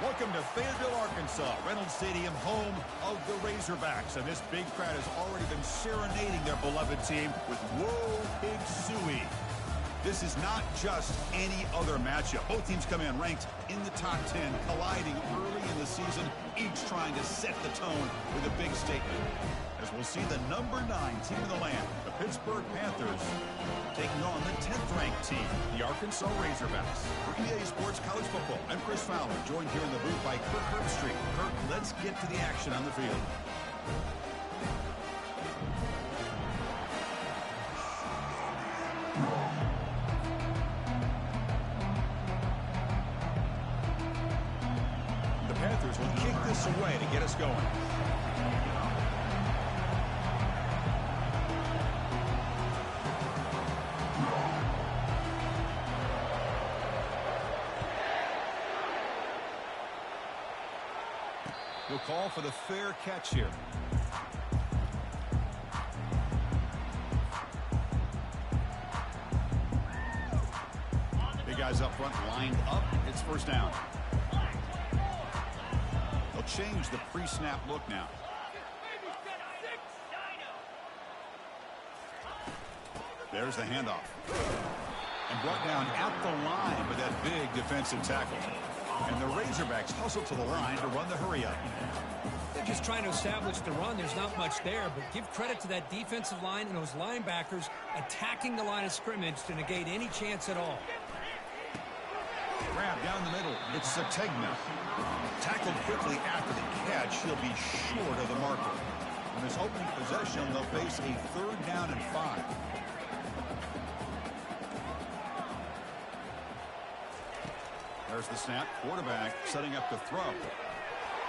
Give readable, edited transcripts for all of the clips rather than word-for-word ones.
Welcome to Fayetteville, Arkansas, Reynolds Stadium, home of the Razorbacks. And this big crowd has already been serenading their beloved team with Whoa Pig Sooie. This is not just any other matchup. Both teams come in ranked in the top 10, colliding early in the season, each trying to set the tone with a big statement. As we'll see the number 9 team in the land, the Pittsburgh Panthers, taking on the 10th-ranked team, the Arkansas Razorbacks. For EA Sports College Football, I'm Chris Fowler, joined here in the booth by Kirk Herbstreit. Kirk, let's get to the action on the field. The Panthers will kick this away to get us going. He'll call for the fair catch here. Big guys up front lined up. It's first down. They'll change the pre-snap look now. There's the handoff. And brought down at the line with that big defensive tackle. And the Razorbacks hustle to the line to run the hurry-up. They're just trying to establish the run. There's not much there, but give credit to that defensive line and those linebackers attacking the line of scrimmage to negate any chance at all. Grab down the middle. It's Sategna. Tackled quickly after the catch. He'll be short of the marker. On this opening possession, they'll face a 3rd down and 5. There's the snap. Quarterback setting up to throw.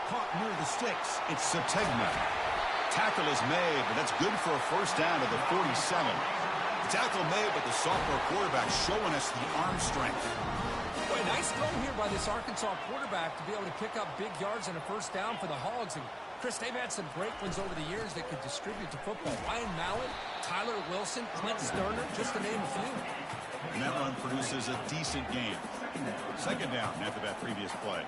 Caught near the sticks. It's Sategna. Tackle is made, but that's good for a first down to the 47. The tackle made, but the sophomore quarterback showing us the arm strength. Boy, nice throw here by this Arkansas quarterback to be able to pick up big yards and a first down for the Hogs. And Chris, they've had some great ones over the years that could distribute the football. Ryan Mallett, Tyler Wilson, Clint Sterner, just to name a few. And that run produces a decent game. 2nd down after that previous play.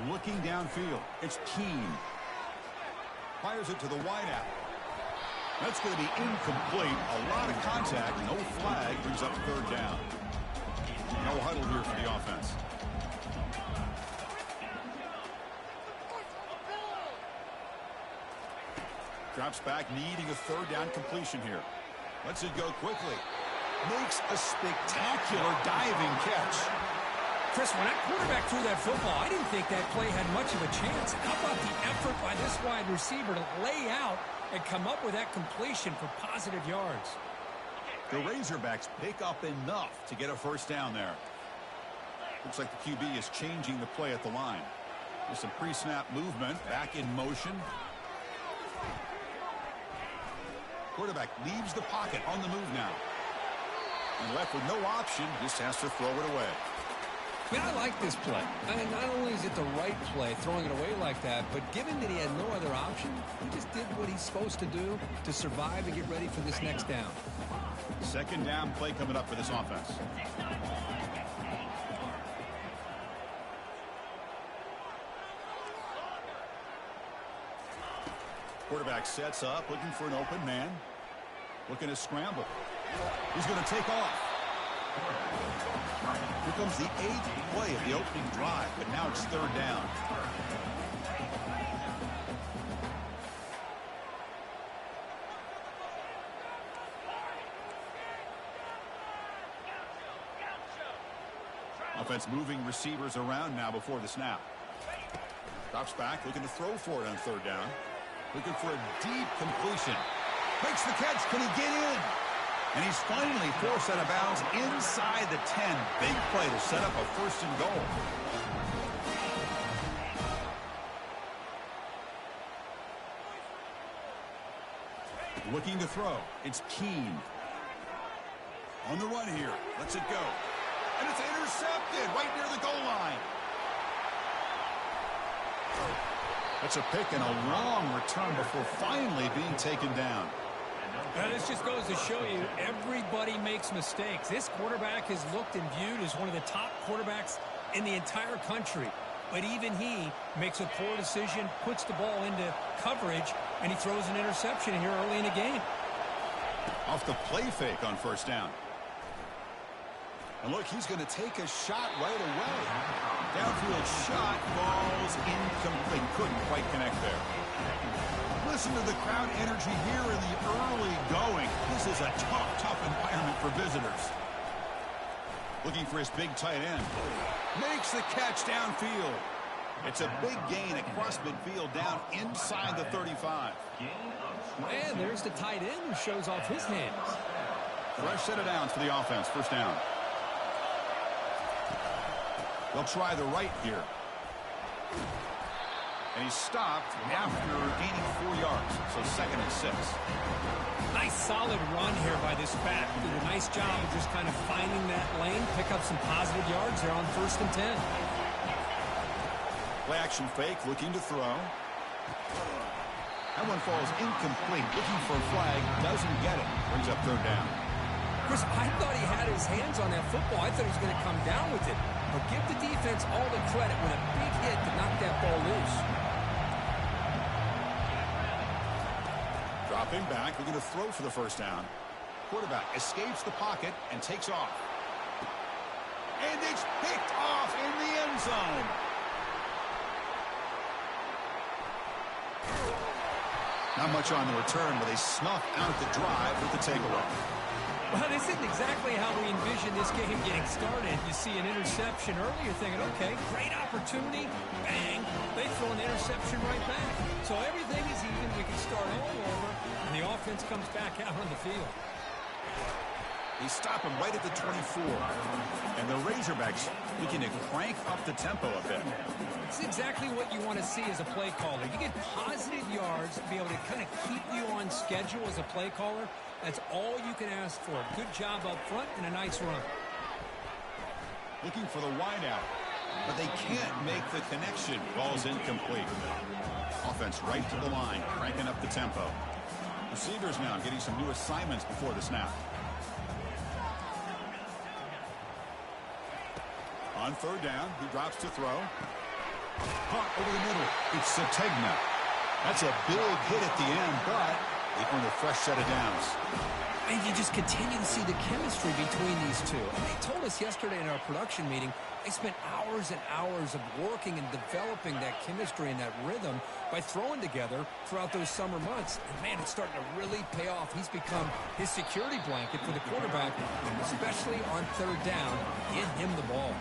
Looking downfield, it's Keene. Fires it to the wideout. That's going to be incomplete. A lot of contact, no flag, brings up 3rd down. No huddle here for the offense. Drops back, needing a 3rd down completion here. Lets it go quickly. Makes a spectacular diving catch. Chris, when that quarterback threw that football, I didn't think that play had much of a chance. How about the effort by this wide receiver to lay out and come up with that completion for positive yards? The Razorbacks pick up enough to get a first down there. Looks like the QB is changing the play at the line. With some pre-snap movement, back in motion. Quarterback leaves the pocket on the move now. And left with no option, just has to throw it away. I mean, I like this play. I mean, not only is it the right play, throwing it away like that, but given that he had no other option, he just did what he's supposed to do to survive and get ready for this next down. 2nd down play coming up for this offense. Quarterback sets up, looking for an open man. Looking to scramble. He's going to take off. Here comes the 8th play of the opening drive, but now it's 3rd down. Offense moving receivers around now before the snap. Drops back, looking to throw for it on 3rd down. Looking for a deep completion. Makes the catch. Can he get in? And he's finally forced out of bounds inside the 10. Big play to set up a 1st and goal. Looking to throw. It's Keene. On the run here. Lets it go. And it's intercepted right near the goal line. That's a pick and a long return before finally being taken down. This just goes to show you everybody makes mistakes. This quarterback is looked and viewed as one of the top quarterbacks in the entire country. But even he makes a poor decision, puts the ball into coverage, and he throws an interception here early in the game. Off the play fake on first down. And look, he's going to take a shot right away. Downfield shot falls incomplete. Couldn't quite connect there. Listen to the crowd energy here in the early going. This is a tough environment for visitors. Looking for his big tight end. Makes the catch downfield. It's a big gain across midfield down inside the 35. And there's the tight end who shows off his hands. Fresh set of downs for the offense. First down. They'll try the right here. And he's stopped after gaining 4 yards. So 2nd and 6. Nice solid run here by this back. Did a nice job of just kind of finding that lane, pick up some positive yards there on 1st and 10. Play action fake, looking to throw. That one falls incomplete. Looking for a flag, doesn't get it. Brings up 3rd down. Chris, I thought he had his hands on that football. I thought he was going to come down with it. But give the defense all the credit with a big hit to knock that ball loose. Dropping back, looking to throw for the 1st down. Quarterback escapes the pocket and takes off. And it's picked off in the end zone. Not much on the return, but they snuff out the drive with the takeaway. Well, this isn't exactly how we envisioned this game getting started. You see an interception early, you're thinking, okay, great opportunity, bang, they throw an interception right back. So everything is even, we can start all over, and the offense comes back out on the field. They stop him right at the 24. And the Razorbacks looking to crank up the tempo a bit. It's exactly what you want to see as a play caller. You get positive yards to be able to kind of keep you on schedule as a play caller. That's all you can ask for. Good job up front and a nice run. Looking for the wideout, but they can't make the connection. Ball's incomplete. Offense right to the line, cranking up the tempo. Receivers now getting some new assignments before the snap. On 3rd down, he drops to throw. Caught over the middle. It's Sategna. That's a big hit at the end, but they earn a fresh set of downs. And you just continue to see the chemistry between these two. And they told us yesterday in our production meeting, they spent hours and hours of working and developing that chemistry and that rhythm by throwing together throughout those summer months. And, man, it's starting to really pay off. He's become his security blanket for the quarterback, especially on 3rd down. Get him the ball.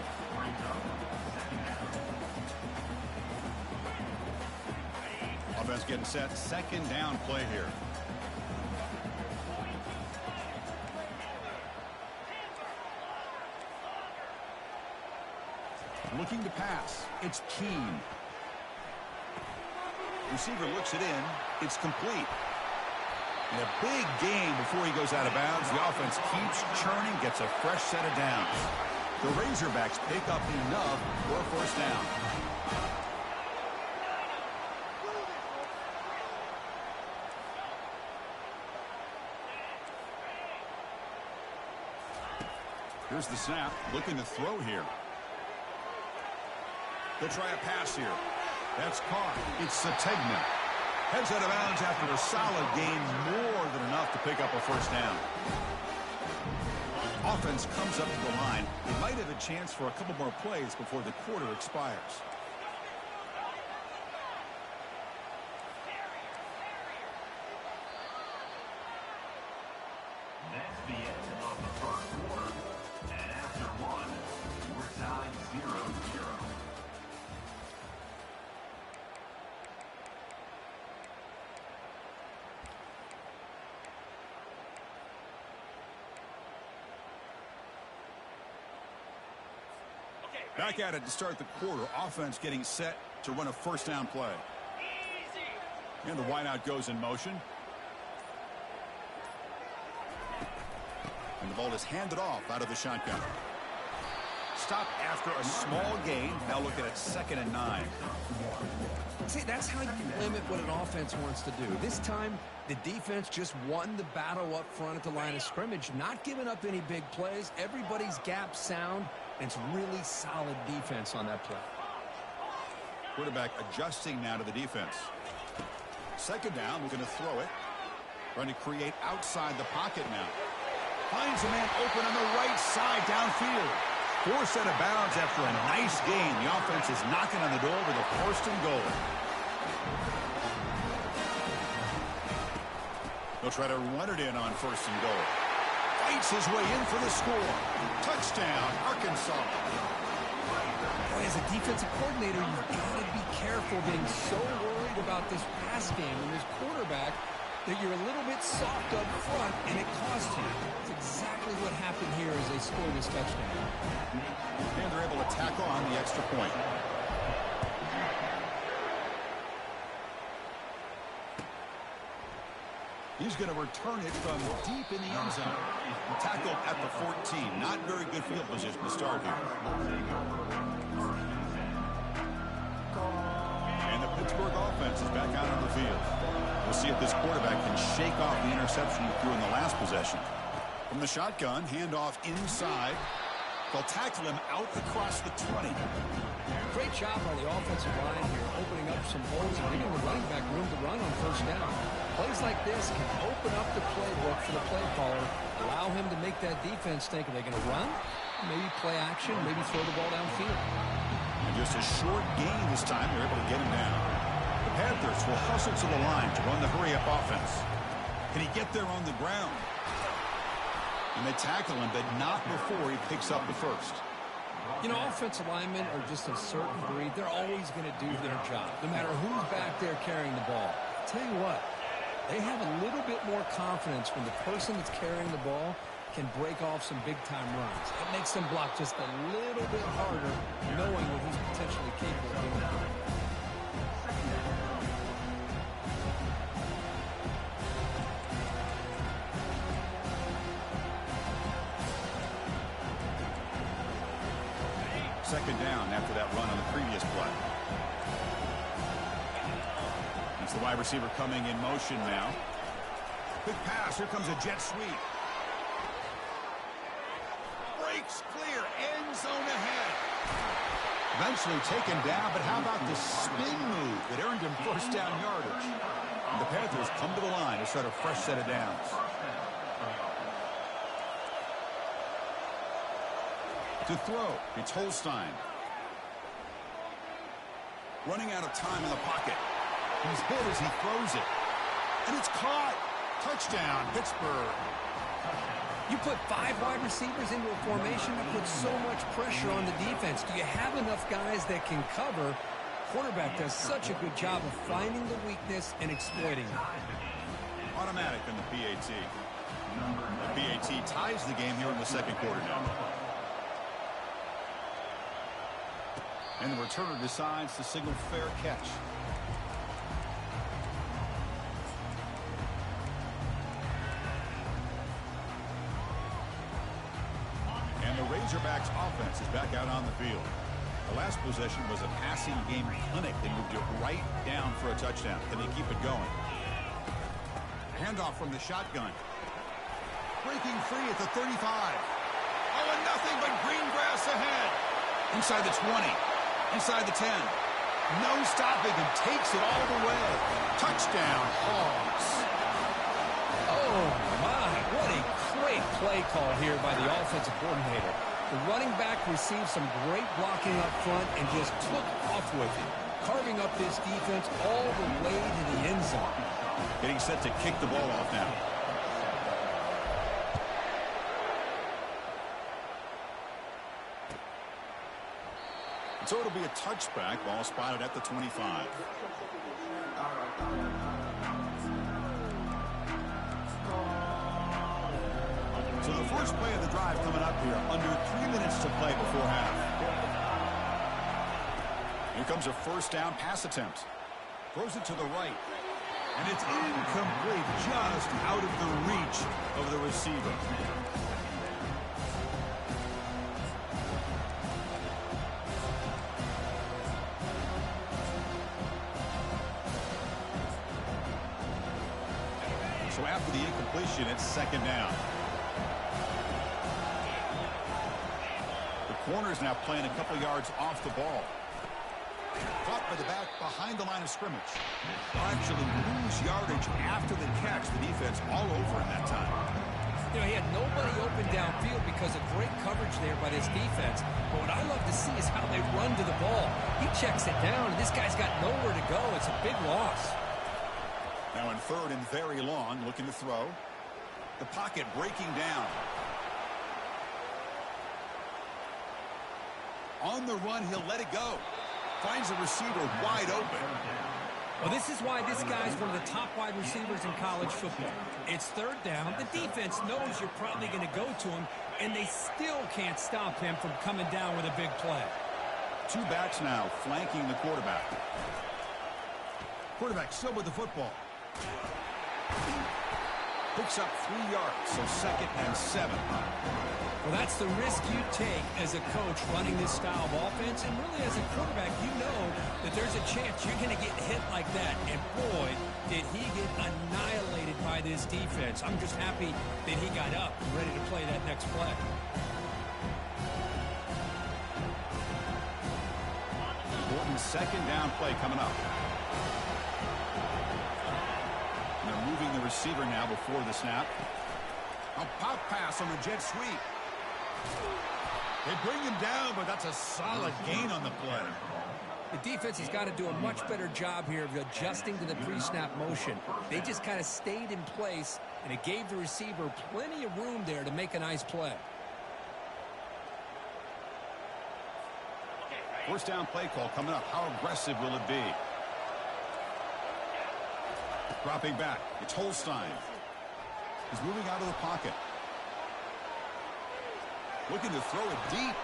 Offense getting set. 2nd down play here. Looking to pass. It's Keene. Receiver looks it in. It's complete. And a big gain before he goes out of bounds. The offense keeps churning, gets a fresh set of downs. The Razorbacks pick up enough for a 1st down. Here's the snap. Looking to throw here. They'll try a pass here. That's caught. It's Sategna. Heads out of bounds after a solid gain, more than enough to pick up a 1st down. Offense comes up to the line. They might have a chance for a couple more plays before the quarter expires. That's the end of the 1st quarter. And after 1, we're tied 0-0. Back at it to start the quarter. Offense getting set to run a 1st down play. And the wideout goes in motion. And the ball is handed off out of the shotgun. stop after a small gain. Now looking at 2nd and 9. See, that's how you limit what an offense wants to do. This time, the defense just won the battle up front at the line of scrimmage, not giving up any big plays. Everybody's gap sound, and it's really solid defense on that play. Quarterback adjusting now to the defense. 2nd down, we're going to throw it. Trying to create outside the pocket now. Finds a man open on the right side downfield. Forced out of bounds after a nice gain. The offense is knocking on the door with a 1st and goal. They'll try to run it in on 1st and goal. Fights his way in for the score. Touchdown, Arkansas. Boy, as a defensive coordinator, you've got to be careful being so worried about this pass game and this quarterback that you're a little bit soft up front, and it costs you. It's exactly what happened here as they score this touchdown. And they're able to tack on the extra point. He's going to return it from deep in the end zone. Tackled at the 14. Not very good field position to start here. And the Pittsburgh offense is back out on the field. We'll see if this quarterback can shake off the interception he threw in the last possession. From the shotgun, handoff inside. They'll tackle him out across the 20. Great job on the offensive line here, opening up some holes and giving the running back room to run on 1st down. Plays like this can open up the playbook for the play caller, allow him to make that defense think, are they going to run? Maybe play action, maybe throw the ball downfield. And just a short gain this time, they're able to get him down. The Panthers will hustle to the line to run the hurry-up offense. Can he get there on the ground? And they tackle him, but not before he picks up the 1st. You know, offensive linemen are just a certain breed. They're always going to do their job, no matter who's back there carrying the ball. I'll tell you what, they have a little bit more confidence when the person that's carrying the ball can break off some big-time runs. It makes them block just a little bit harder, knowing what he's potentially capable of doing. Second down after that run on the previous play. It's the wide receiver coming in motion now. Quick pass. Here comes a jet sweep. Breaks clear. End zone ahead. Eventually taken down, but how about the spin move that earned him 1st down yardage? And the Panthers come to the line to start a fresh set of downs. To throw, it's Holstein. Running out of time in the pocket. He's hit as he throws it. And it's caught. Touchdown, Pittsburgh. You put 5 wide receivers into a formation, you put so much pressure on the defense. Do you have enough guys that can cover? Quarterback does such a good job of finding the weakness and exploiting it. Automatic in the PAT. The PAT ties the game here in the 2nd quarter now. And the returner decides to signal fair catch. And the Razorbacks offense is back out on the field. The last possession was a passing game clinic. They moved it right down for a touchdown. Can they keep it going? Handoff from the shotgun. Breaking free at the 35. Oh, and nothing but green grass ahead. Inside the 20. Inside the 10. No stopping and takes it all the way. Touchdown, Hogs. Oh, my. What a great play call here by the offensive coordinator. The running back received some great blocking up front and just took off with it, carving up this defense all the way to the end zone. Getting set to kick the ball off now. So it'll be a touchback. Ball spotted at the 25. So the first play of the drive coming up here. Under 3 minutes to play before half. Here comes a 1st down pass attempt. Throws it to the right. And it's incomplete. Just out of the reach of the receiver. So after the incompletion, it's second down. The corner's now playing a couple yards off the ball. Caught by the back behind the line of scrimmage. They'll actually lose yardage after the catch. The defense all over in that time. You know, he had nobody open downfield because of great coverage there by this defense. But what I love to see is how they run to the ball. He checks it down, and this guy's got nowhere to go. It's a big loss. Now in third and very long, looking to throw. The pocket breaking down. On the run, he'll let it go. Finds a receiver wide open. Well, this is why this guy's one of the top wide receivers in college football. It's third down. The defense knows you're probably going to go to him, and they still can't stop him from coming down with a big play. Two backs now flanking the quarterback. Quarterback still with the football. Picks up 3 yards, so second and 7. Well, that's the risk you take as a coach running this style of offense. And really, as a quarterback, you know that there's a chance you're going to get hit like that. And boy, did he get annihilated by this defense. I'm just happy that he got up and ready to play that next play. Important second down play coming up. And they're moving the receiver now before the snap. A pop pass on the jet sweep. They bring him down, but that's a solid gain on the play. The defense has got to do a much better job here of adjusting to the pre-snap motion. They just kind of stayed in place, and it gave the receiver plenty of room there to make a nice play. First down play call coming up. How aggressive will it be? Dropping back. It's Holstein. He's moving out of the pocket. Looking to throw it deep.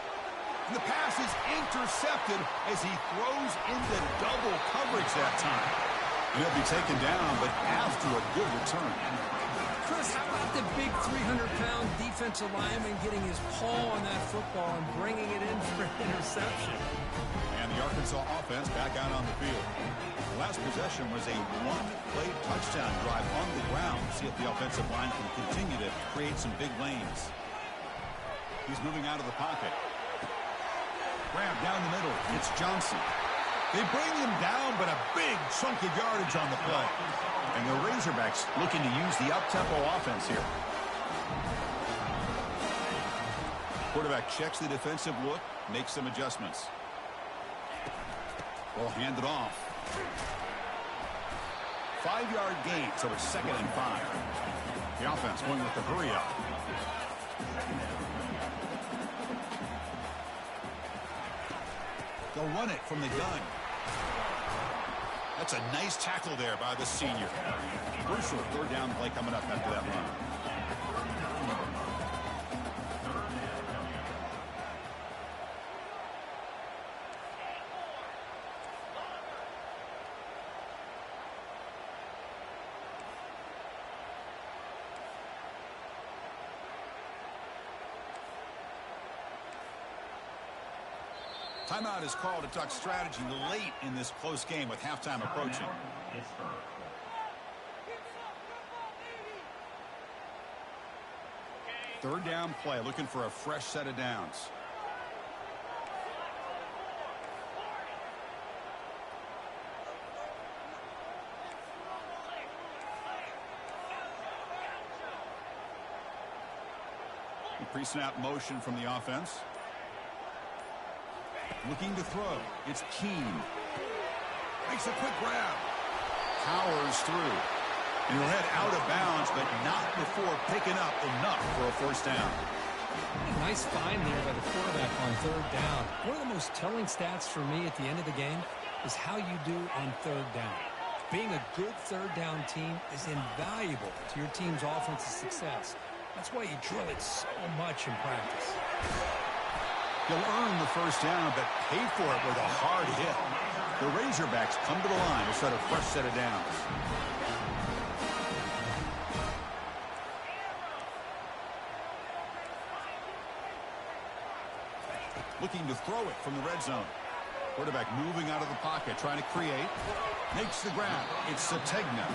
And the pass is intercepted as he throws into double coverage that time. And he'll be taken down, but after a good return. Chris, how about the big 300-pound defensive lineman getting his paw on that football and bringing it in for an interception? And the Arkansas offense back out on the field. The last possession was a one-play touchdown drive on the ground. See if the offensive line can continue to create some big lanes. He's moving out of the pocket. Grab down the middle. It's Johnson. They bring him down, but a big chunk of yardage on the play. And the Razorbacks looking to use the up-tempo offense here. Quarterback checks the defensive look, makes some adjustments. Ball handed off. 5-yard gain, so it's 2nd and 5. The offense going with the hurry up. They'll run it from the gun. That's a nice tackle there by the senior. Crucial third down play coming up after that run. Timeout is called to talk strategy late in this close game with halftime approaching. Third down play, looking for a fresh set of downs. Pre-snap motion from the offense. Looking to throw. It's Keene. Makes a quick grab. Powers through. And he'll head out of bounds, but not before picking up enough for a first down. Nice find there by the quarterback on third down. One of the most telling stats for me at the end of the game is how you do on third down. Being a good third down team is invaluable to your team's offensive success. That's why you drill it so much in practice. You'll earn the first down, but pay for it with a hard hit. The Razorbacks come to the line to set a fresh set of downs. Looking to throw it from the red zone. Quarterback moving out of the pocket, trying to create. Makes the grab. It's Sategna.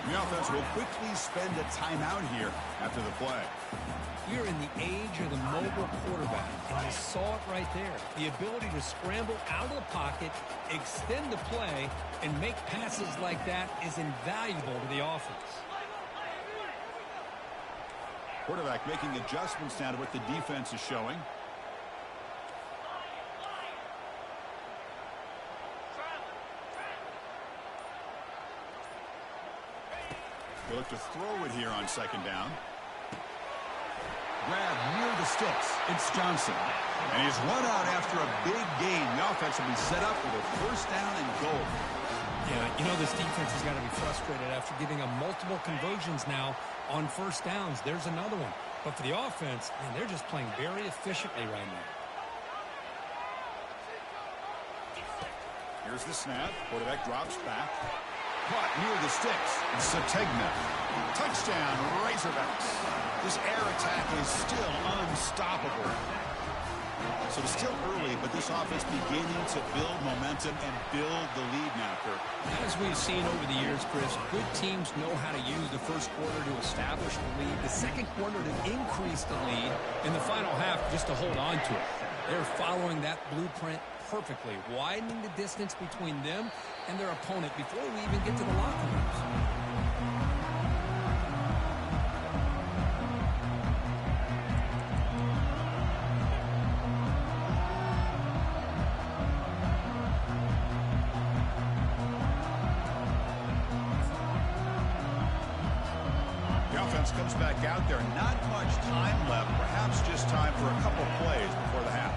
The offense will quickly spend a timeout here after the play. We're in the age of the mobile quarterback, and you saw it right there. The ability to scramble out of the pocket, extend the play, and make passes like that is invaluable to the offense. Quarterback making adjustments now to what the defense is showing. They look to throw it here on second down. Grab near the sticks. It's Johnson. And he's run out after a big gain. The offense will be set up with a first down and goal. Yeah, you know this defense has got to be frustrated after giving them multiple conversions now on first downs. There's another one. But for the offense, man, they're just playing very efficiently right now. Here's the snap. Quarterback drops back. Caught near the sticks. It's Sategna. Touchdown, Razorbacks. This air attack is still unstoppable. So it's still early, but this offense beginning to build momentum and build the lead now, Kirk. As we've seen over the years, Chris, good teams know how to use the first quarter to establish the lead, the second quarter to increase the lead, and the final half just to hold on to it. They're following that blueprint perfectly, widening the distance between them and their opponent before we even get to the locker rooms. Comes back out there. Not much time left. Perhaps just time for a couple plays before the half.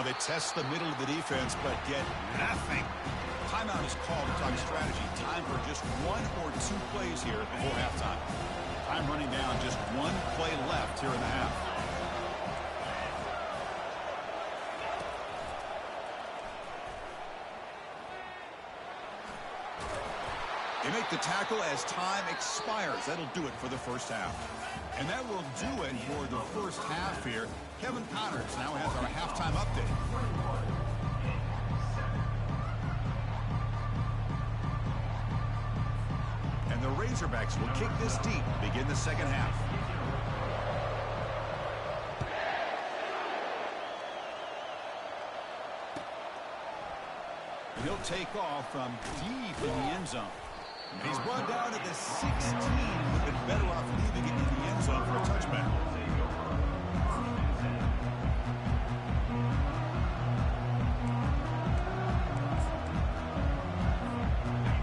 They test the middle of the defense, but get nothing. Timeout is called to talk strategy. Time for just one or two plays here before halftime. Time running down. Just one play left here in the half. They make the tackle as time expires. That'll do it for the first half. And that will do it for the first half here. Kevin Connors now has our halftime update. And the Razorbacks will kick this deep to begin the second half. And he'll take off from deep in the end zone. And he's brought down at the 16. Would have been better off leaving it in the end zone for a touchback.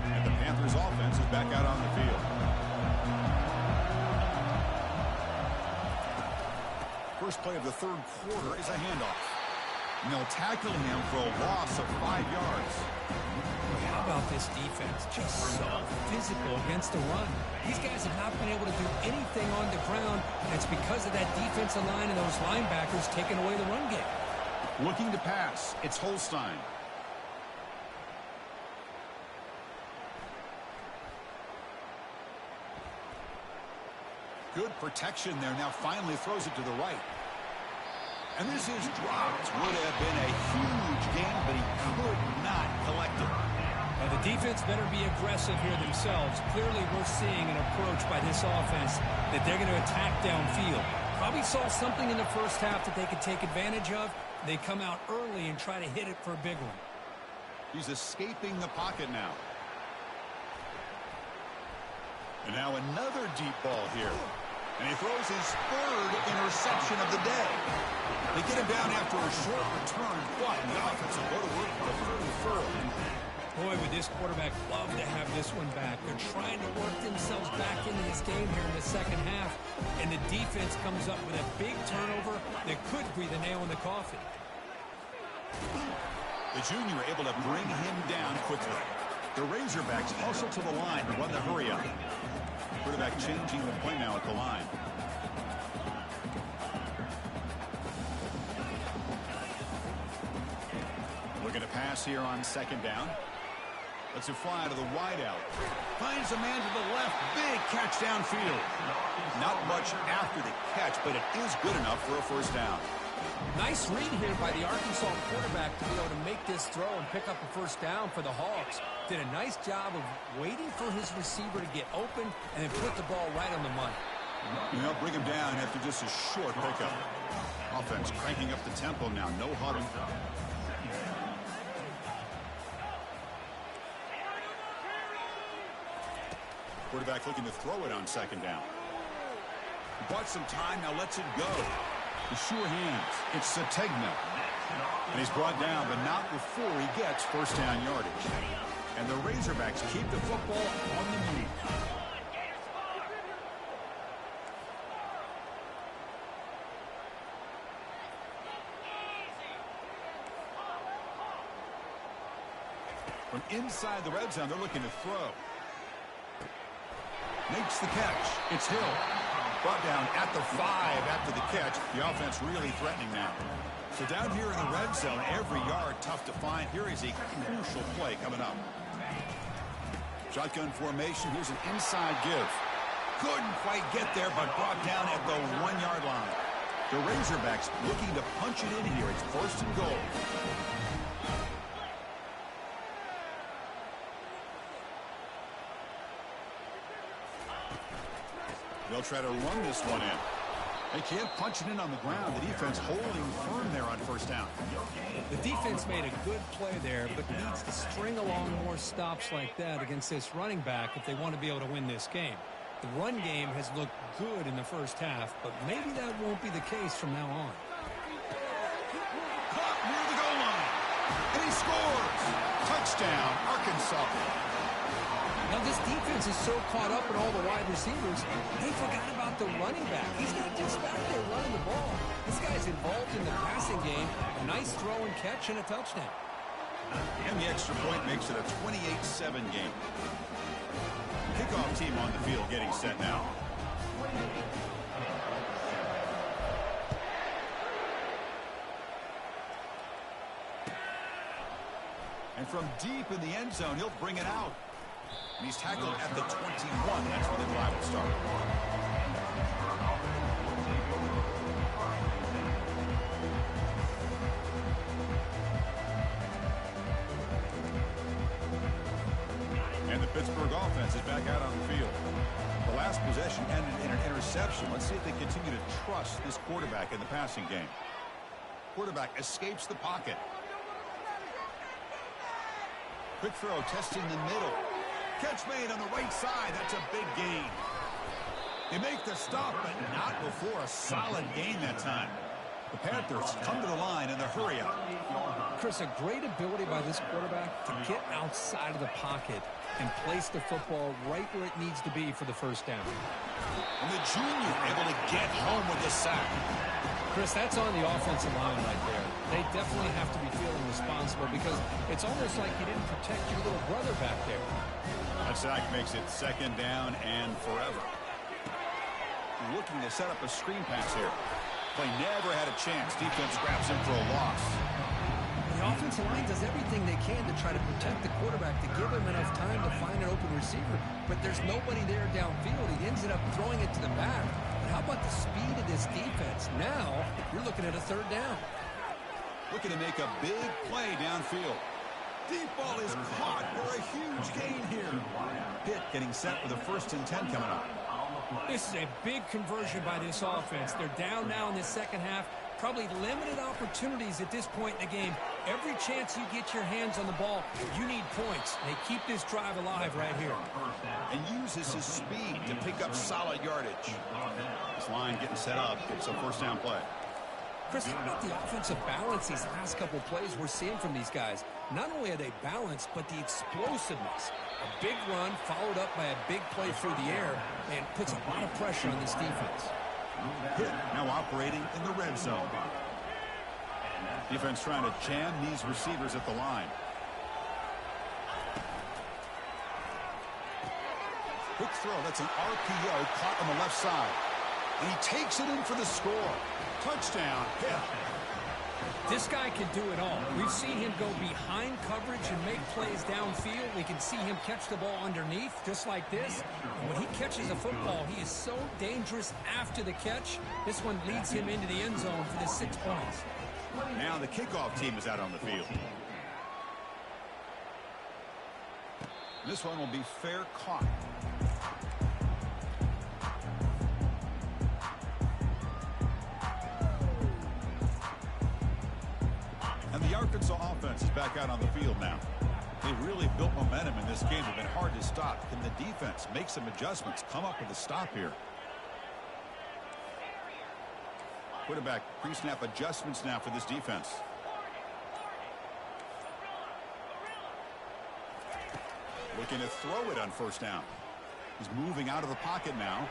And the Panthers offense is back out on the field. First play of the third quarter is a handoff. And they'll tackle him for a loss of 5 yards. How about this defense? Just so physical against the run. These guys have not been able to do anything on the ground, and it's because of that defensive line and those linebackers taking away the run game. Looking to pass. It's Holstein. Good protection there. Now finally throws it to the right. And this is dropped. Would have been a huge gain, but he could not collect it. Now the defense better be aggressive here themselves. Clearly we're seeing an approach by this offense that they're going to attack downfield. Probably saw something in the first half that they could take advantage of. They come out early and try to hit it for a big one. He's escaping the pocket now. And now another deep ball here. And he throws his third interception of the day. They get him down after a short return, but the offense will go to work for the 34. Boy, would this quarterback love to have this one back. They're trying to work themselves back into this game here in the second half. And the defense comes up with a big turnover that could be the nail in the coffin. The junior able to bring him down quickly. The Razorbacks also to the line to run the hurry up. Quarterback changing the play now at the line. Looking to pass here on second down. Let's it fly to the wideout. Finds a man to the left. Big catch downfield. Not much after the catch, but it is good enough for a first down. Nice read here by the Arkansas quarterback to be able to make this throw and pick up a first down for the Hogs. Did a nice job of waiting for his receiver to get open and then put the ball right on the money. You know, bring him down after just a short pickup. Offense cranking up the tempo now. No huddle. Quarterback looking to throw it on second down. Bought some time, now lets it go. The sure hands. It's Sategna. And he's brought down, but not before he gets first down yardage. And the Razorbacks keep the football on the move. From inside the red zone, they're looking to throw. Makes the catch. It's Hill. Brought down at the 5 after the catch. The offense really threatening now. So down here in the red zone, every yard tough to find. Here is a crucial play coming up. Shotgun formation. Here's an inside give. Couldn't quite get there, but brought down at the 1-yard line. The Razorbacks looking to punch it in here. It's first and goal. They'll try to run this one in. They can't punch it in on the ground. The defense holding firm there on first down. The defense made a good play there, but needs to string along more stops like that against this running back if they want to be able to win this game. The run game has looked good in the first half, but maybe that won't be the case from now on. Caught near the goal line. And he scores. Touchdown, Arkansas. Now, this defense is so caught up in all the wide receivers, they forgot about the running back. He's not just back there running the ball. This guy's involved in the passing game. A nice throw and catch and a touchdown. And the extra point makes it a 28-7 game. Kickoff team on the field getting set now. And from deep in the end zone, he'll bring it out. And he's tackled at the 21. That's where the drive will start. And the Pittsburgh offense is back out on the field. The last possession ended in an interception. Let's see if they continue to trust this quarterback in the passing game. Quarterback escapes the pocket. Quick throw, testing the middle. Catch made on the right side. That's a big gain. They make the stop, but not before a solid gain that time. The Panthers come to the line in the hurry up. Chris, a great ability by this quarterback to get outside of the pocket and place the football right where it needs to be for the first down. And the junior able to get home with the sack. Chris, that's on the offensive line right there. They definitely have to be feeling responsible because it's almost like you didn't protect your little brother back there. That sack makes it second down and forever. Looking to set up a screen pass here. Play never had a chance. Defense grabs him for a loss. The offensive line does everything they can to try to protect the quarterback to give him enough time to find an open receiver, but there's nobody there downfield. He ends up throwing it to the back. But how about the speed of this defense? Now you're looking at a third down. Looking to make a big play downfield. Deep ball is caught for a huge gain here. Pitt getting set with a 1st and 10 coming up. This is a big conversion by this offense. They're down now in the second half. Probably limited opportunities at this point in the game. Every chance you get your hands on the ball, you need points. They keep this drive alive right here. And uses his speed to pick up solid yardage. This line getting set up. It's a first down play. Chris, how about the offensive balance these last couple plays we're seeing from these guys? Not only are they balanced, but the explosiveness. A big run followed up by a big play through the air and puts a lot of pressure on this defense. Pitt now operating in the red zone. Defense trying to jam these receivers at the line. Quick throw. That's an RPO caught on the left side. And he takes it in for the score. Touchdown, Pitt. This guy can do it all. We've seen him go behind coverage and make plays downfield. We can see him catch the ball underneath, just like this. And when he catches a football, he is so dangerous after the catch. This one leads him into the end zone for the 6 points. Now the kickoff team is out on the field. This one will be fair caught. And the Arkansas offense is back out on the field now. They've really built momentum in this game. They've been hard to stop. Can the defense make some adjustments, come up with a stop here? Quarterback pre-snap adjustments now for this defense. Looking to throw it on first down. He's moving out of the pocket now.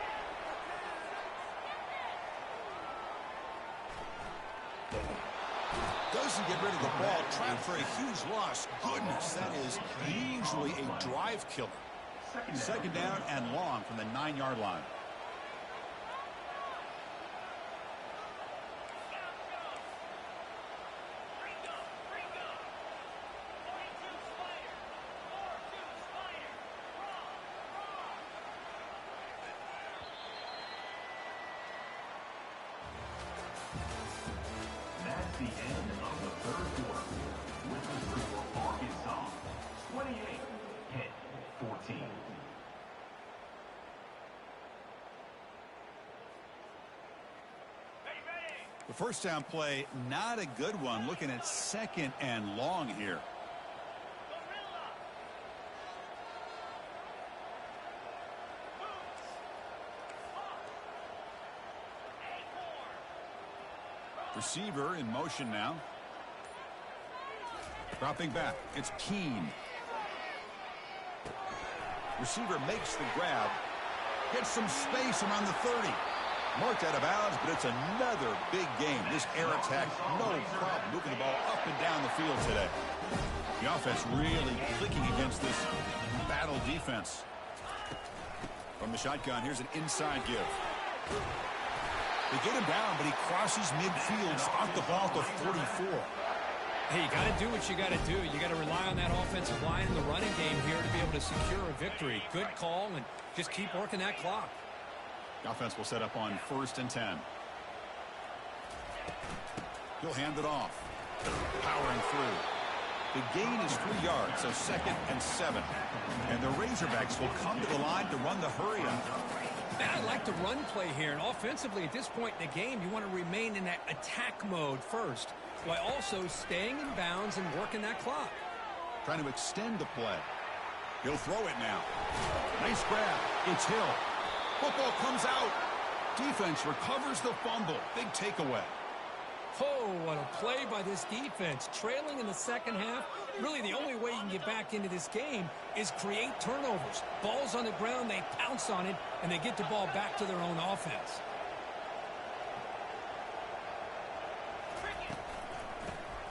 Doesn't get rid of the ball. Trapped for a huge loss. Goodness, that is usually a drive killer. Second down and long from the 9-yard line. That's the end of the third quarter. With the score, Arkansas 28, Pitt 14. The first down play, not a good one. Looking at second and long here. Receiver in motion now. Dropping back. It's Keene. Receiver makes the grab. Gets some space around the 30. Marked out of bounds, but it's another big game. This air attack, no problem moving the ball up and down the field today. The offense really clicking against this battle defense. From the shotgun, here's an inside give. They get him down, but he crosses midfield, stopped the ball to 44. Hey, you got to do what you got to do. You got to rely on that offensive line in the running game here to be able to secure a victory. Good call, and just keep working that clock. The offense will set up on 1st and 10. He'll hand it off. Powering through. The gain is 3 yards, so 2nd and 7. And the Razorbacks will come to the line to run the hurry up. Man, I like the run play here. And offensively, at this point in the game, you want to remain in that attack mode first, while also staying in bounds and working that clock. Trying to extend the play. He'll throw it now. Nice grab. It's Hill. Football comes out. Defense recovers the fumble. Big takeaway. Oh, what a play by this defense. Trailing in the second half, really the only way you can get back into this game is create turnovers. Ball's on the ground, they pounce on it, and they get the ball back to their own offense.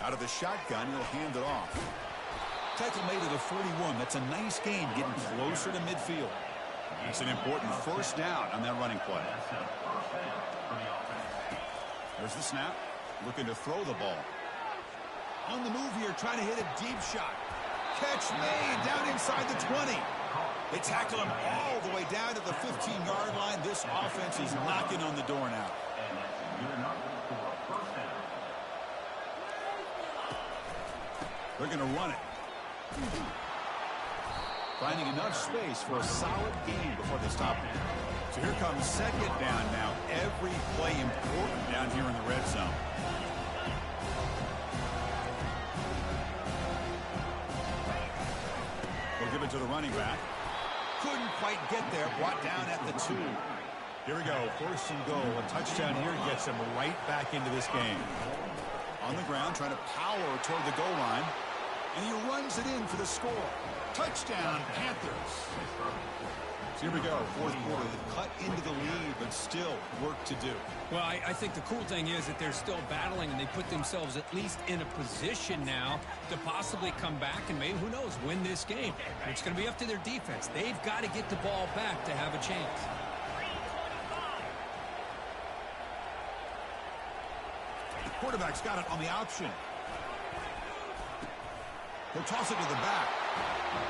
Out of the shotgun, he'll hand it off. Tackle made at the 41. That's a nice gain, getting closer to midfield. It's an important first down on that running play. There's the snap. Looking to throw the ball. On the move here, trying to hit a deep shot. Catch made down inside the 20. They tackle him all the way down to the 15-yard line. This offense is knocking on the door now. They're going to run it. Finding enough space for a solid gain before they stop it. So here comes second down now. Every play important down here in the red zone. They'll give it to the running back. Couldn't quite get there. Brought down at the 2. Here we go. 1st and goal. A touchdown here gets them right back into this game. On the ground, trying to power toward the goal line. And he runs it in for the score. Touchdown, Panthers. So here we go, 4th quarter. They've cut into the lead, but still work to do. Well, I think the cool thing is that they're still battling, and they put themselves at least in a position now to possibly come back and maybe, who knows, win this game. It's going to be up to their defense. They've got to get the ball back to have a chance. Quarterback's got it on the option. He'll toss it to the back.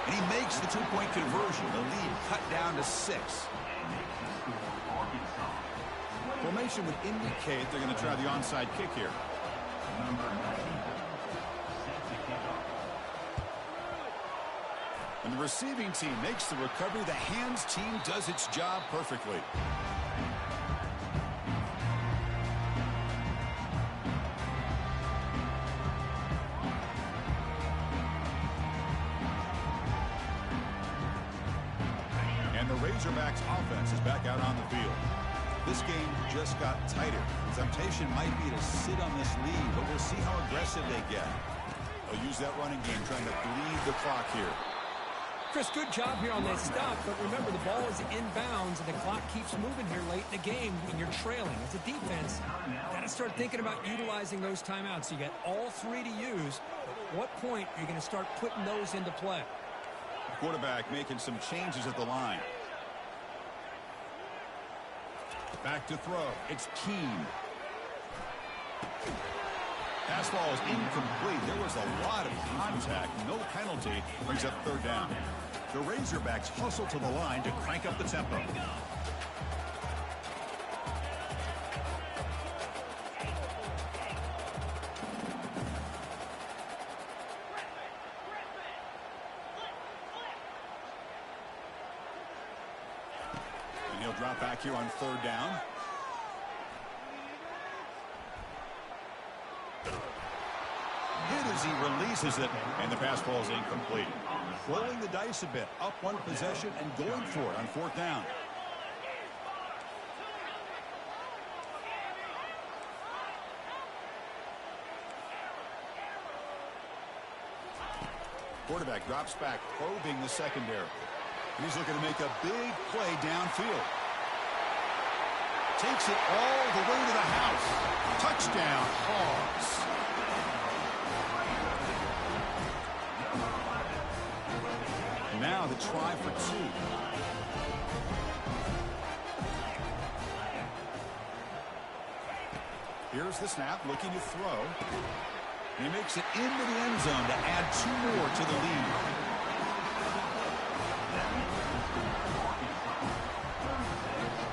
And he makes the two-point conversion. The lead cut down to 6. Formation would indicate they're going to try the onside kick here. And the receiving team makes the recovery. The hands team does its job perfectly. And the Razorbacks offense is back out on the field. This game just got tighter. The temptation might be to sit on this lead, but we'll see how aggressive they get. They'll use that running game trying to bleed the clock here. Chris, good job here on that stop, but remember the ball is inbounds and the clock keeps moving here late in the game when you're trailing. As a defense, got to start thinking about utilizing those timeouts. You got all 3 to use. At what point are you going to start putting those into play? Quarterback making some changes at the line. Back to throw. It's Keene. Pass ball is incomplete. There was a lot of contact. No penalty. Brings up 3rd down. The Razorbacks hustle to the line to crank up the tempo. And he'll drop back here on 3rd down. Hit as he releases it, and the pass ball is incomplete. Rolling the dice a bit, up 1 possession and going for it on 4th down. Quarterback drops back, probing the secondary. And he's looking to make a big play downfield. Takes it all the way to the house. Touchdown, Hogs. Now the try for 2. Here's the snap, looking to throw. He makes it into the end zone to add 2 more to the lead.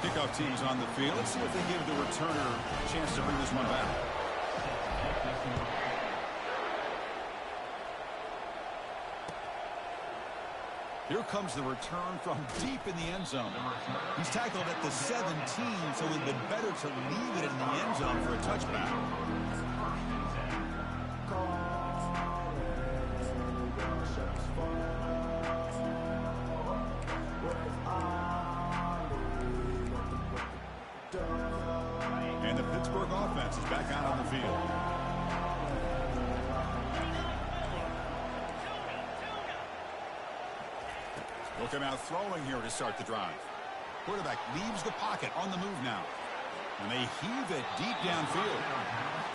Kickoff team is on the field. Let's see if they give the returner a chance to bring this one back. Here comes the return from deep in the end zone. He's tackled at the 17, so it would have been better to leave it in the end zone for a touchback. And the Pittsburgh offense is back out on the field. Will come out throwing here to start the drive. Quarterback leaves the pocket on the move now. And they heave it deep downfield.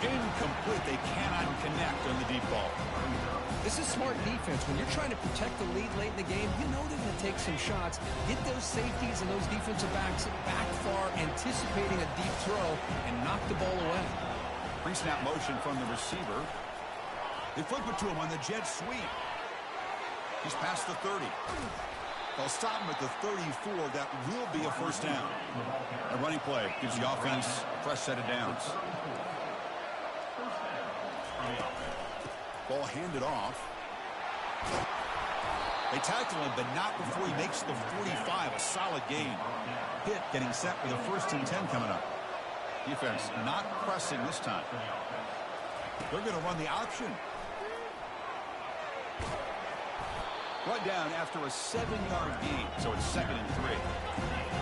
Incomplete. They cannot connect on the deep ball. This is smart defense. When you're trying to protect the lead late in the game, you know they're going to take some shots. Get those safeties and those defensive backs back far, anticipating a deep throw, and knock the ball away. Pre-snap motion from the receiver. They flip it to him on the jet sweep. He's past the 30. They'll stop him at the 34. That will be a 1st down. A running play gives the offense a fresh set of downs. Ball handed off. They tackle him, but not before he makes the 45. A solid gain. Pitt getting set with a 1st and 10 coming up. Defense not pressing this time. They're going to run the option. Brought down after a 7-yard gain, so it's 2nd and 3.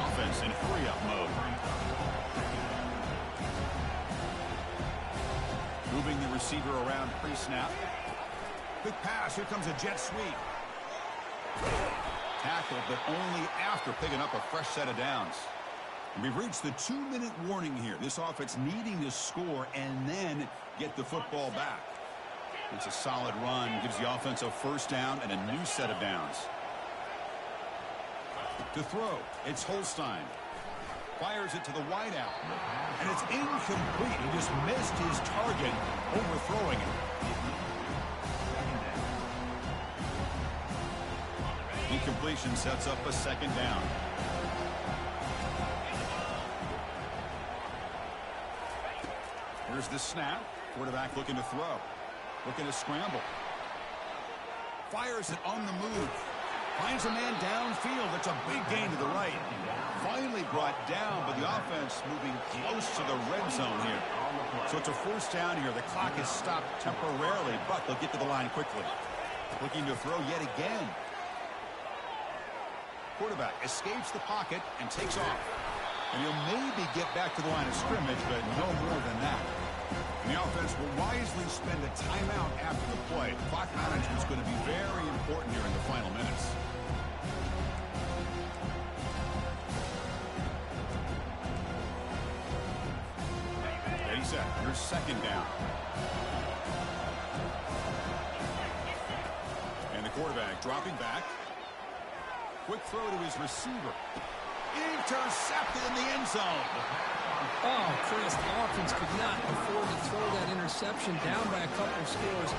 Offense in hurry-up mode. Moving the receiver around pre-snap. Quick pass. Here comes a jet sweep. Tackled, but only after picking up a fresh set of downs. And we've reached the 2-minute warning here. This offense needing to score and then get the football back. It's a solid run. Gives the offense a 1st down and a new set of downs. To throw, it's Holstein. Fires it to the wideout. And it's incomplete. He just missed his target, overthrowing it. Incompletion sets up a second down. Here's the snap. Quarterback looking to throw. Looking to scramble. Fires it on the move. Finds a man downfield. It's a big gain to the right. Finally brought down, but the offense moving close to the red zone here. So it's a first down here. The clock is stopped temporarily, but they'll get to the line quickly. Looking to throw yet again. Quarterback escapes the pocket and takes off. And he'll maybe get back to the line of scrimmage, but no more than that. And the offense will wisely spend a timeout after the play. Clock management is going to be very important here in the final minutes. Ready, set. Here's second down. And the quarterback dropping back. Quick throw to his receiver. Intercepted in the end zone. Oh, Chris, the offense could not afford to throw that interception down by a couple scores.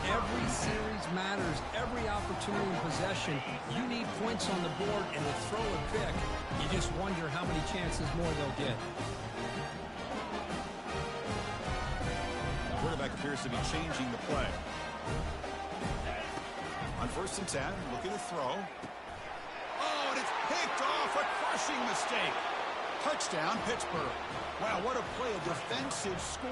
Every series matters. Every opportunity in possession. You need points on the board, and to throw a pick, you just wonder how many chances more they'll get. The quarterback appears to be changing the play. On 1st and 10, looking to throw. Oh, and it's picked off. A crushing mistake. Touchdown, Pittsburgh. Wow, what a play, a defensive score.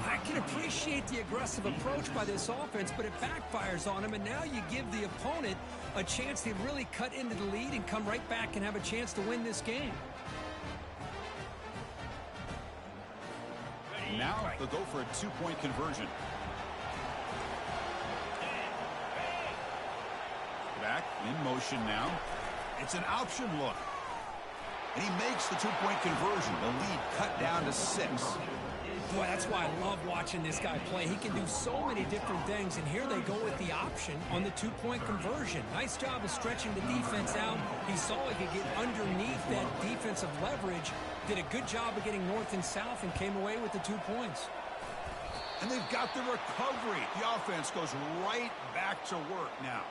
I can appreciate the aggressive approach by this offense, but it backfires on him, and now you give the opponent a chance to really cut into the lead and come right back and have a chance to win this game. Now they'll go for a 2-point conversion. Back in motion now. It's an option look. And he makes the 2-point conversion. The lead cut down to 6. Boy, that's why I love watching this guy play. He can do so many different things, and here they go with the option on the 2-point conversion. Nice job of stretching the defense out. He saw he could get underneath that defensive leverage, did a good job of getting north and south, and came away with the 2 points. And they've got the recovery. The offense goes right back to work now.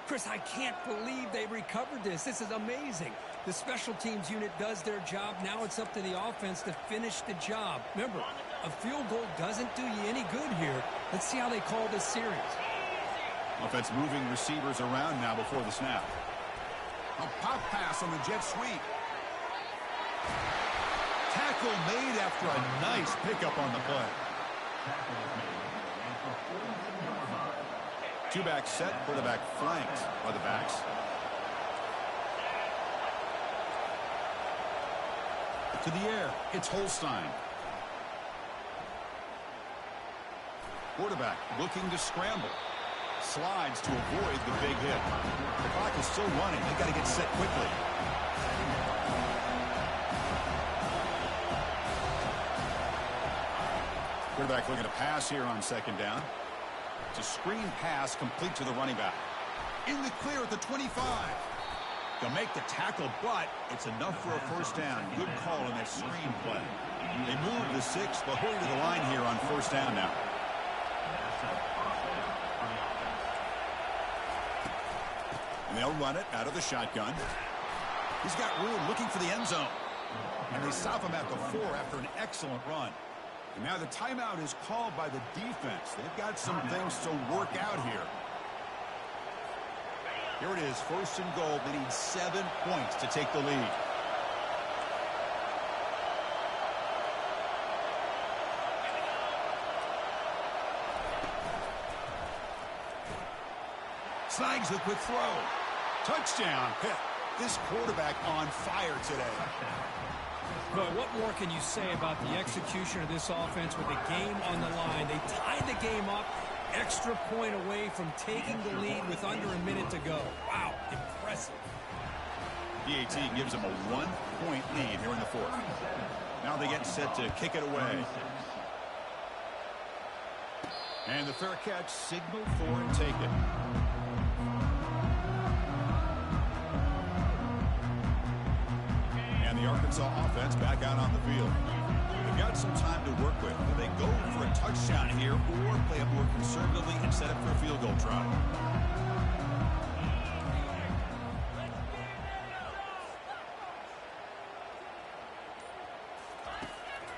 Chris, I can't believe they recovered this. This is amazing. The special teams unit does their job. Now it's up to the offense to finish the job. Remember, a field goal doesn't do you any good here. Let's see how they call this series. Offense moving receivers around now before the snap. A pop pass on the jet sweep. Tackle made after a nice pickup on the play. Two-back set, quarterback flanked by the backs. To the air, it's Holstein. Quarterback looking to scramble. Slides to avoid the big hit. The clock is still running. They got to get set quickly. Quarterback looking to pass here on 2nd down. It's a screen pass complete to the running back. In the clear at the 25. They'll make the tackle, but it's enough for a first down. Good call in that screen play. They move the 6. They'll hurry to the line here on 1st down now. And they'll run it out of the shotgun. He's got room looking for the end zone. And they stop him at the 4 after an excellent run. And now the timeout is called by the defense. They've got some things to work out here. Here it is, 1st and goal. They need 7 points to take the lead. Snags the quick throw. Touchdown. This quarterback on fire today. But what more can you say about the execution of this offense with the game on the line? They tied the game up, extra point away from taking the lead with under a minute to go. Wow, impressive. PAT gives them a 1-point lead here in the 4th. Now they get set to kick it away. And the fair catch signaled for and taken. Arkansas offense back out on the field. They've got some time to work with. Do they go for a touchdown here or play it more conservatively and set up for a field goal try?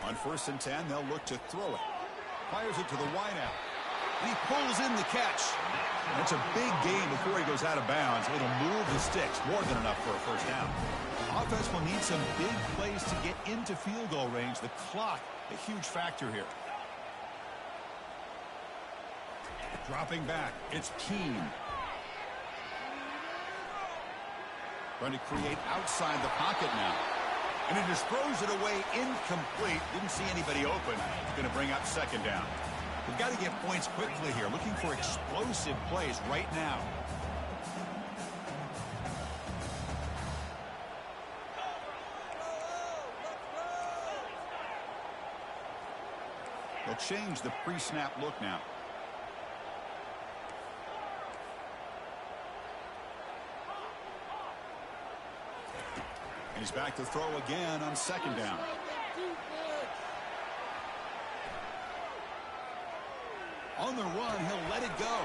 On 1st and 10, they'll look to throw it. Fires it to the wideout. And he pulls in the catch. It's a big gain before he goes out of bounds. It'll move the sticks, more than enough for a first down. Offense will need some big plays to get into field goal range. The clock, a huge factor here. Dropping back, it's Keene. Trying to create outside the pocket now. And he just throws it away incomplete. Didn't see anybody open. Going to bring up 2nd down. We've got to get points quickly here. Looking for explosive plays right now. They'll change the pre-snap look now. And he's back to throw again on 2nd down. On the run, he'll let it go.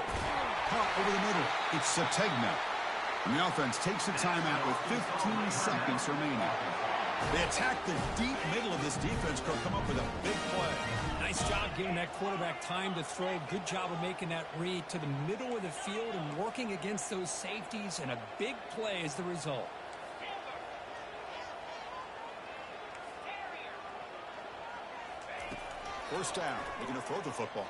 Caught over the middle. It's Sategna. And the offense takes a timeout with 15 seconds remaining. They attack the deep middle of this defense, come up with a big play. Nice job giving that quarterback time to throw. Good job of making that read to the middle of the field and working against those safeties, and a big play is the result. First down. They're going to throw the football.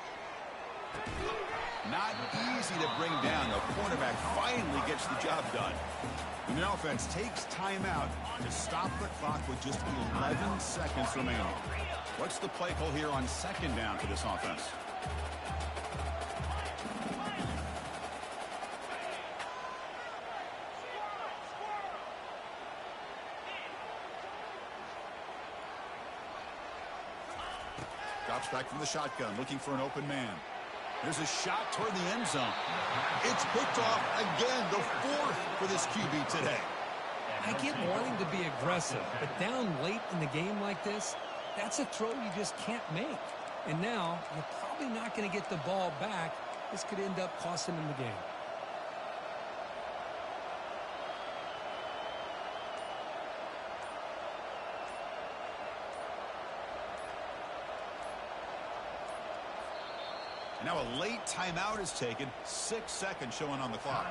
Not easy to bring down. The cornerback finally gets the job done. And the offense takes timeout to stop the clock with just 11 seconds remaining. What's the play call here on 2nd down for this offense? Drops back from the shotgun, looking for an open man. There's a shot toward the end zone. It's picked off again, the 4th for this QB today. I get wanting to be aggressive, but down late in the game like this, that's a throw you just can't make. And now, you're probably not going to get the ball back. This could end up costing them the game. Now a late timeout is taken. 6 seconds showing on the clock.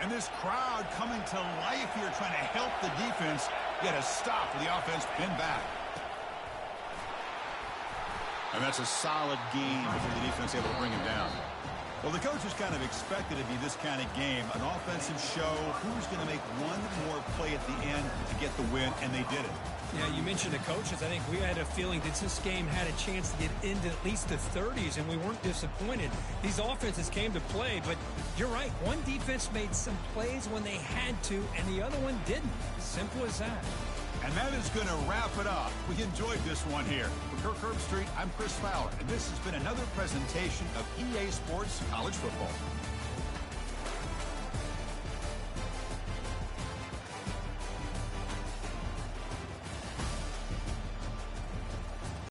And this crowd coming to life here, trying to help the defense get a stop with the offense pinned back. And that's a solid game before the defense able to bring him down. Well, the coaches kind of expected it to be this kind of game, an offensive show. Who's going to make one more play at the end to get the win, and they did it. Yeah, you mentioned the coaches. I think we had a feeling that this game had a chance to get into at least the 30s, and we weren't disappointed. These offenses came to play, but you're right. One defense made some plays when they had to, and the other one didn't. Simple as that. And that is going to wrap it up. We enjoyed this one here. For Kirk Herbstreit, I'm Chris Fowler, and this has been another presentation of EA Sports College Football.